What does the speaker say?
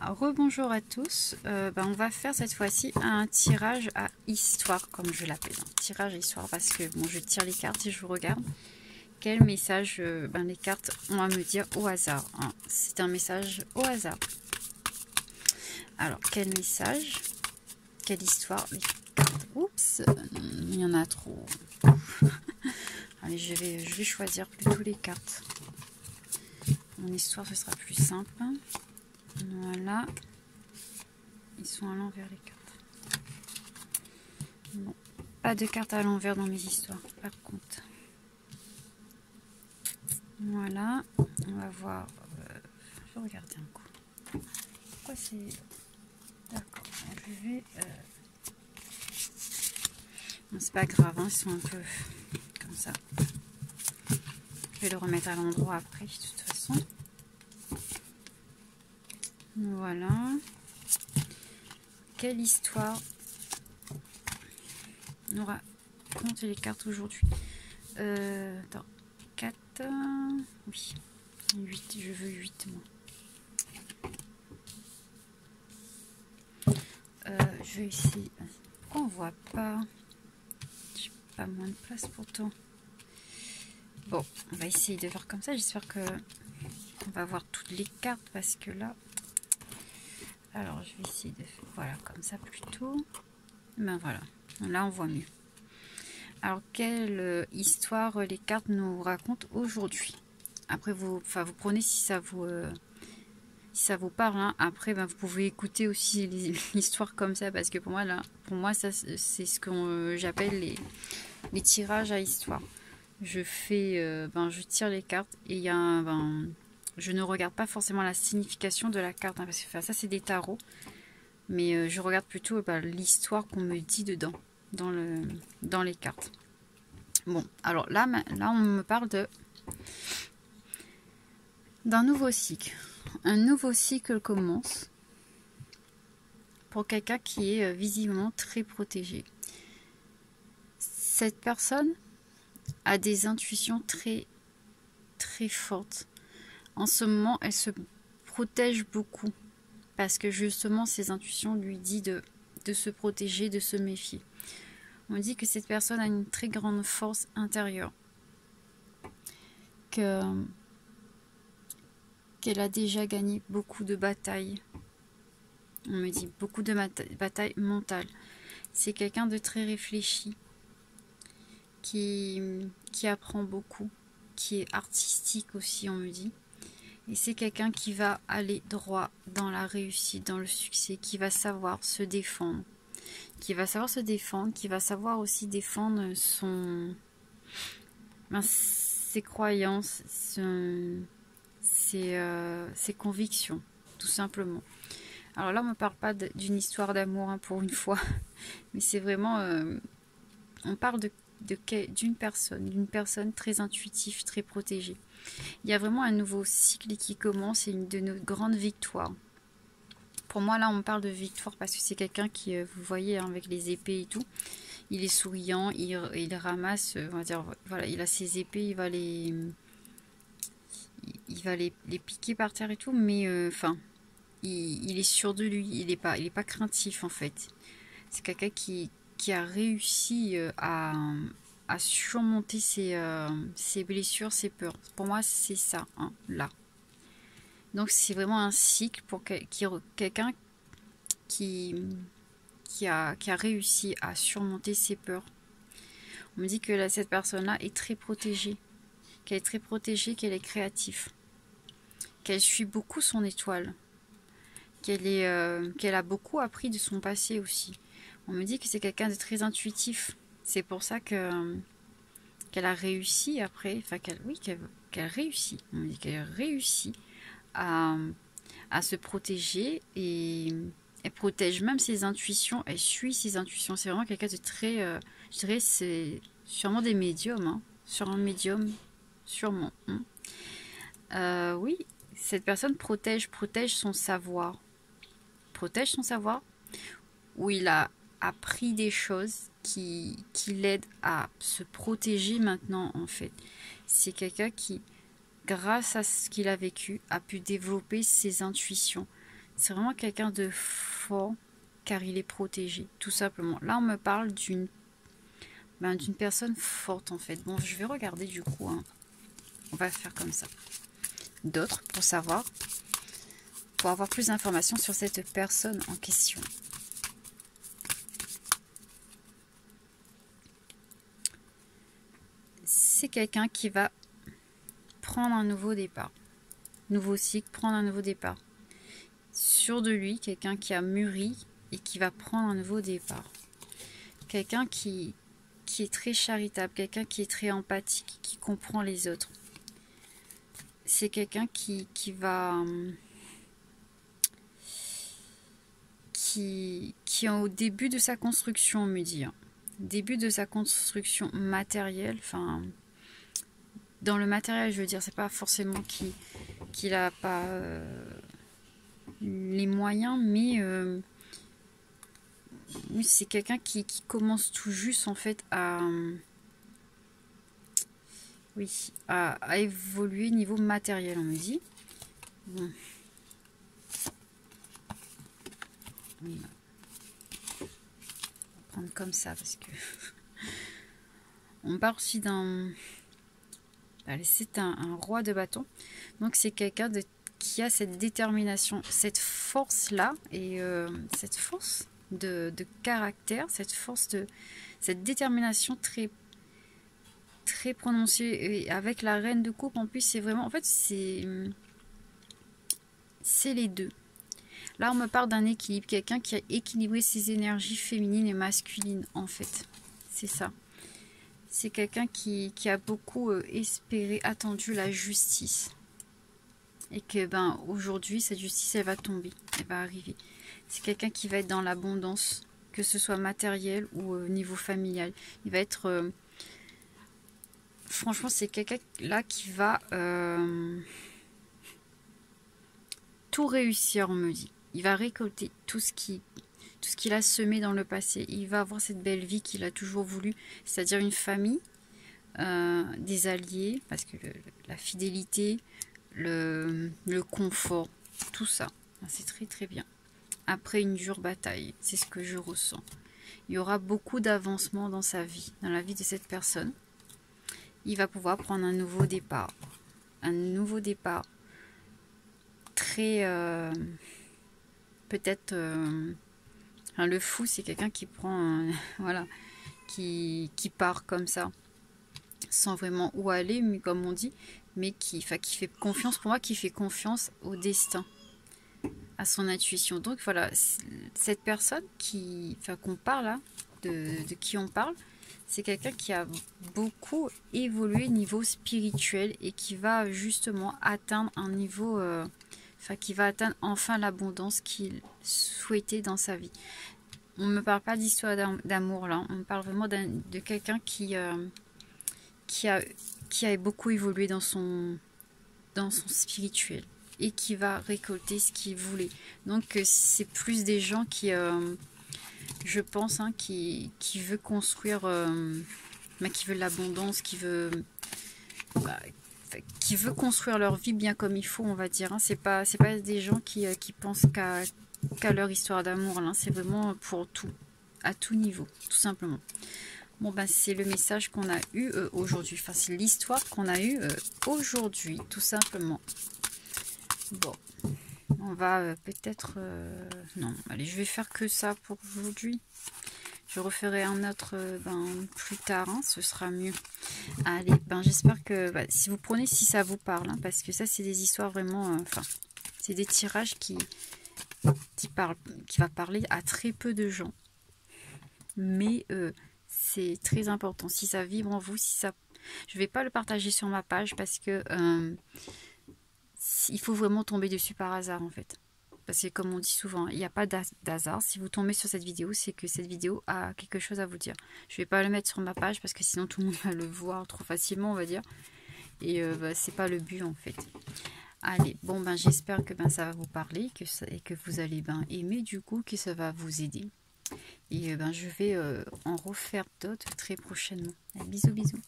Rebonjour à tous, on va faire cette fois-ci un tirage à histoire comme je l'appelle, tirage à histoire parce que bon, je tire les cartes et je regarde quel message les cartes ont à me dire au hasard, hein. C'est un message au hasard. Alors quel message, quelle histoire, les cartes, oups, il y en a trop. Allez, je vais choisir plutôt les cartes. Mon histoire ce sera plus simple. Voilà. Ils sont à l'envers les cartes. Bon, pas de cartes à l'envers dans mes histoires, par contre. Voilà, on va voir. Je vais regarder un coup. Pourquoi c'est. D'accord, je vais. Bon, c'est pas grave, hein, ils sont un peu comme ça. Je vais le remettre à l'endroit après, de toute façon. Voilà. Quelle histoire nous racontent les cartes aujourd'hui? Attends, 4, oui, 8, je veux 8 moi. Je vais essayer. Pourquoi on voit pas? J'ai pas moins de place pourtant. Bon, on va essayer de faire comme ça. J'espère que on va voir toutes les cartes parce que là. Alors, je vais essayer de faire voilà comme ça plutôt. Ben voilà, là on voit mieux. Alors, quelle histoire les cartes nous racontent aujourd'hui? Après, vous prenez si ça vous parle, hein. Après, vous pouvez écouter aussi l'histoire comme ça, parce que pour moi, ça c'est ce que j'appelle les tirages à histoire. Je fais, je tire les cartes et il y a je ne regarde pas forcément la signification de la carte, hein, parce que ça c'est des tarots, mais je regarde plutôt l'histoire qu'on me dit dedans, dans les cartes. Bon, alors là on me parle d'un nouveau cycle. Un nouveau cycle commence pour quelqu'un qui est visiblement très protégé. Cette personne a des intuitions très très fortes. En ce moment, elle se protège beaucoup parce que justement ses intuitions lui disent de se protéger, de se méfier. On dit que cette personne a une très grande force intérieure, qu'elle a déjà gagné beaucoup de batailles. On me dit beaucoup de batailles mentales. C'est quelqu'un de très réfléchi, qui apprend beaucoup, qui est artistique aussi, on me dit. Et c'est quelqu'un qui va aller droit dans la réussite, dans le succès, qui va savoir se défendre. Qui va savoir aussi défendre ses croyances, ses convictions, tout simplement. Alors là, on ne me parle pas d'une histoire d'amour, hein, pour une fois, mais c'est vraiment... on parle d'une personne très intuitive, très protégée. Il y a vraiment un nouveau cycle qui commence et une de nos grandes victoires. Pour moi, là, on parle de victoire parce que c'est quelqu'un qui, vous voyez, hein, avec les épées et tout, il est souriant, il ramasse, on va dire, voilà, il a ses épées, il va les piquer par terre et tout, mais il est sûr de lui, il est pas craintif en fait. C'est quelqu'un qui a réussi à surmonter ses blessures, ses peurs. Pour moi, c'est ça, hein, là. Donc, c'est vraiment un cycle pour quelqu'un qui a réussi à surmonter ses peurs. On me dit que cette personne-là est très protégée. Qu'elle est très protégée, qu'elle est créative. Qu'elle suit beaucoup son étoile. Qu'elle a beaucoup appris de son passé aussi. On me dit que c'est quelqu'un de très intuitif. C'est pour ça qu'elle a réussi après, qu'elle réussit. On me dit qu'elle réussit à se protéger et elle protège même ses intuitions. Elle suit ses intuitions. C'est vraiment quelqu'un de très, je dirais, c'est sûrement des médiums, hein. Sur un médium, sûrement. Hein. Oui, cette personne protège son savoir. Protège son savoir, où il a appris des choses qui l'aident à se protéger maintenant, en fait. C'est quelqu'un qui, grâce à ce qu'il a vécu, a pu développer ses intuitions, C'est vraiment quelqu'un de fort, car il est protégé, tout simplement. Là, on me parle d'une personne forte, en fait. Bon, je vais regarder du coup, hein. On va faire comme ça. D'autres, pour savoir, pour avoir plus d'informations sur cette personne en question. C'est quelqu'un qui va prendre un nouveau départ. Nouveau cycle, prendre un nouveau départ. Sûr de lui, quelqu'un qui a mûri et qui va prendre un nouveau départ. Quelqu'un qui est très charitable, quelqu'un qui est très empathique, qui comprend les autres. C'est quelqu'un qui est au début de sa construction, on me dit. Début de sa construction matérielle, enfin, dans le matériel, je veux dire, c'est pas forcément qu'il n'a pas les moyens, mais c'est quelqu'un qui commence tout juste, en fait, à évoluer niveau matériel, on me dit. Bon. Oui. On va prendre comme ça parce que on parle aussi d'un... Allez, c'est un roi de bâton. Donc c'est quelqu'un qui a cette détermination, cette force-là, et cette force de caractère, cette détermination très prononcée. Et avec la reine de coupe, en plus, c'est vraiment... En fait, c'est les deux. Là, on me parle d'un équilibre, quelqu'un qui a équilibré ses énergies féminines et masculines, en fait. C'est ça. C'est quelqu'un qui a beaucoup espéré, attendu la justice. Et que, aujourd'hui, cette justice, elle va tomber, elle va arriver. C'est quelqu'un qui va être dans l'abondance, que ce soit matériel ou au niveau familial. Il va être... franchement, c'est quelqu'un là qui va tout réussir, on me dit. Il va récolter tout ce qu'il a semé dans le passé. Il va avoir cette belle vie qu'il a toujours voulu, c'est-à-dire une famille, des alliés, parce que la fidélité, le confort, tout ça, c'est très très bien. Après une dure bataille, c'est ce que je ressens. Il y aura beaucoup d'avancement dans sa vie, dans la vie de cette personne. Il va pouvoir prendre un nouveau départ. Un nouveau départ très... peut-être... le fou, c'est quelqu'un qui prend... voilà, qui part comme ça, sans vraiment où aller, mais comme on dit, mais qui fait confiance, pour moi, qui fait confiance au destin, à son intuition. Donc voilà, cette personne qu'on parle là, de qui on parle, c'est quelqu'un qui a beaucoup évolué niveau spirituel et qui va justement atteindre un niveau, qui va atteindre enfin l'abondance qu'il souhaitait dans sa vie. On ne me parle pas d'histoire d'amour là, on me parle vraiment de quelqu'un qui a beaucoup évolué dans son spirituel et qui va récolter ce qu'il voulait. Donc c'est plus des gens qui, je pense, qui veut construire, qui veut l'abondance, qui veut construire leur vie bien comme il faut, on va dire. C'est pas des gens qui pensent qu'à leur histoire d'amour. C'est vraiment pour tout, à tout niveau, tout simplement. Bon, c'est le message qu'on a eu aujourd'hui. Enfin, c'est l'histoire qu'on a eue aujourd'hui, tout simplement. Bon, on va peut-être... non, allez, je vais faire que ça pour aujourd'hui. Je referai un autre plus tard, ce sera mieux. Allez, j'espère que si vous prenez, si ça vous parle, parce que ça, c'est des histoires vraiment... c'est des tirages qui va parler à très peu de gens. Mais... c'est très important. Si ça vibre en vous, je ne vais pas le partager sur ma page parce que il faut vraiment tomber dessus par hasard en fait. Parce que comme on dit souvent, il n'y a pas d'hasard. Si vous tombez sur cette vidéo, c'est que cette vidéo a quelque chose à vous dire. Je ne vais pas le mettre sur ma page parce que sinon tout le monde va le voir trop facilement, on va dire. Et c'est pas le but en fait. Allez, bon j'espère que ça va vous parler et que vous allez aimer du coup, que ça va vous aider. Et je vais en refaire d'autres très prochainement. Allez, bisous bisous.